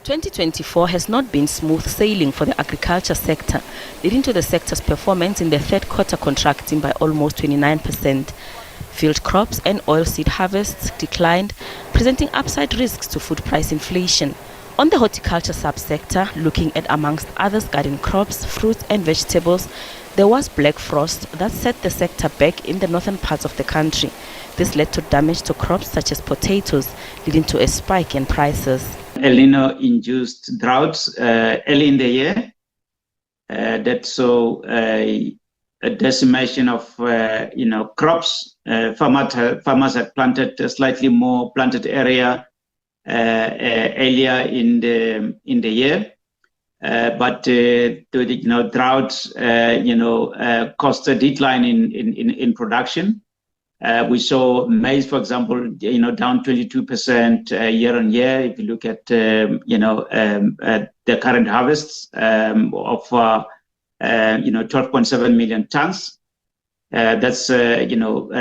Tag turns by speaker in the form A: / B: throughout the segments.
A: 2024 has not been smooth sailing for the agriculture sector, leading to the sector's performance in the third quarter contracting by almost 29%. Field crops and oilseed harvests declined, presenting upside risks to food price inflation. On the horticulture subsector, looking at amongst others garden crops, fruits and vegetables, there was black frost that set the sector back in the northern parts of the country. This led to damage to crops such as potatoes, leading to a spike in prices.
B: El Nino-induced droughts early in the year that saw a decimation of crops. Farmers had planted a slightly more planted area earlier in the year, but the droughts caused a decline in production. We saw maize, for example, down 22% year on year. If you look at the current harvests of 12.7 million tons, that's a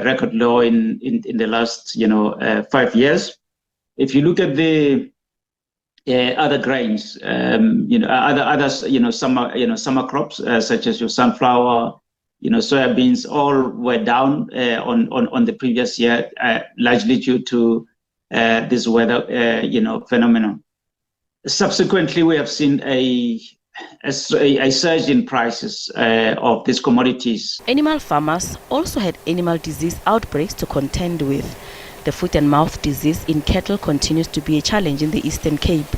B: record low in the last 5 years. If you look at the other grains, summer crops such as your sunflower, soybeans, all were down on the previous year, largely due to this weather phenomenon. Subsequently, we have seen a surge in prices of these commodities.
A: Animal farmers also had animal disease outbreaks to contend with. The foot and mouth disease in cattle continues to be a challenge in the Eastern Cape.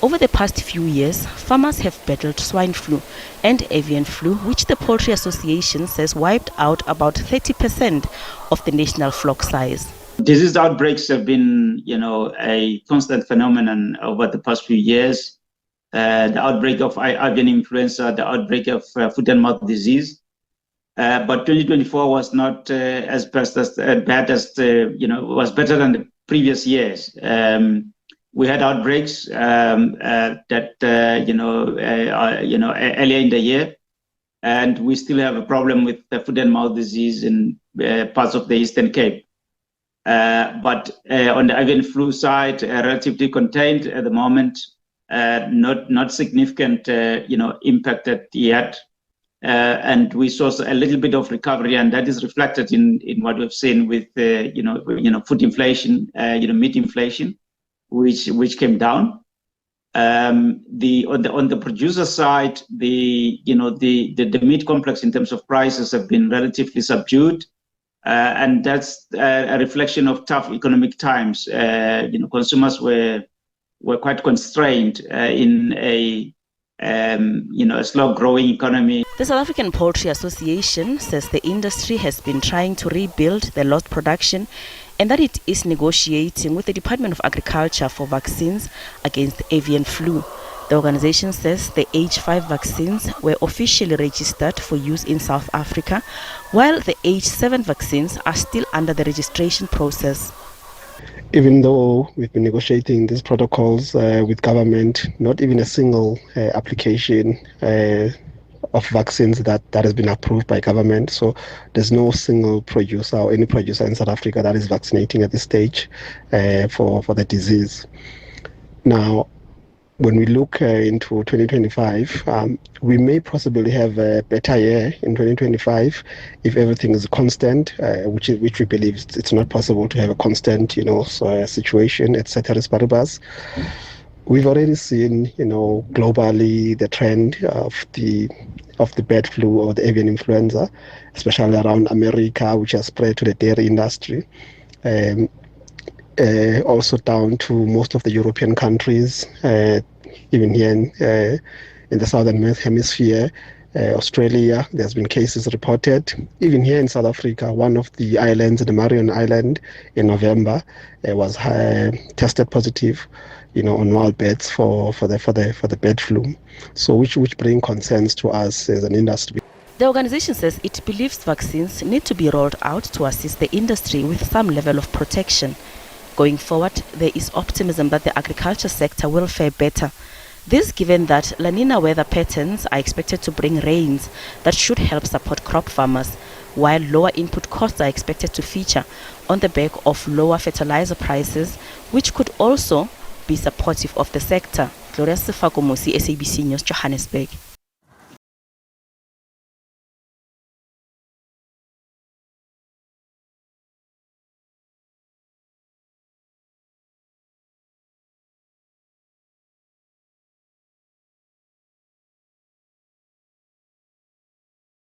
A: Over the past few years, farmers have battled swine flu and avian flu, which the Poultry Association says wiped out about 30% of the national flock size.
B: Disease outbreaks have been, a constant phenomenon over the past few years. The outbreak of avian influenza, the outbreak of foot and mouth disease. But 2024 was not as bad as was better than the previous years. We had outbreaks earlier in the year, and we still have a problem with the foot and mouth disease in parts of the Eastern Cape. But on the avian flu side, relatively contained at the moment, not significant, impacted yet. And we saw a little bit of recovery, and that is reflected in what we've seen with food inflation, meat inflation, which came down. On the producer side, the meat complex in terms of prices have been relatively subdued, and that's a reflection of tough economic times. Consumers were quite constrained in a slow-growing economy.
A: The South African Poultry Association says the industry has been trying to rebuild the lost production and that it is negotiating with the Department of Agriculture for vaccines against avian flu. The organization says the H5 vaccines were officially registered for use in South Africa, while the H7 vaccines are still under the registration process.
C: Even though we've been negotiating these protocols with government, not even a single application of vaccines that has been approved by government. So there's no single producer or any producer in South Africa that is vaccinating at this stage for the disease. Now, when we look into 2025, we may possibly have a better year in 2025 if everything is constant, which we believe it's not possible to have a constant, situation at ceteris paribus. We've already seen, globally the trend of the bird flu or the avian influenza, especially around America, which has spread to the dairy industry. Also down to most of the European countries, even here in the southern hemisphere, Australia, there's been cases reported. Even here in South Africa, one of the islands, the Marion Island, in November, was tested positive, on wild birds for the bird flu. So which bring concerns to us as an industry.
A: The organization says it believes vaccines need to be rolled out to assist the industry with some level of protection. Going forward, there is optimism that the agriculture sector will fare better. This given that La Nina weather patterns are expected to bring rains that should help support crop farmers, while lower input costs are expected to feature on the back of lower fertilizer prices, which could also be supportive of the sector. Gloria Sefakomosi, SABC News, Johannesburg.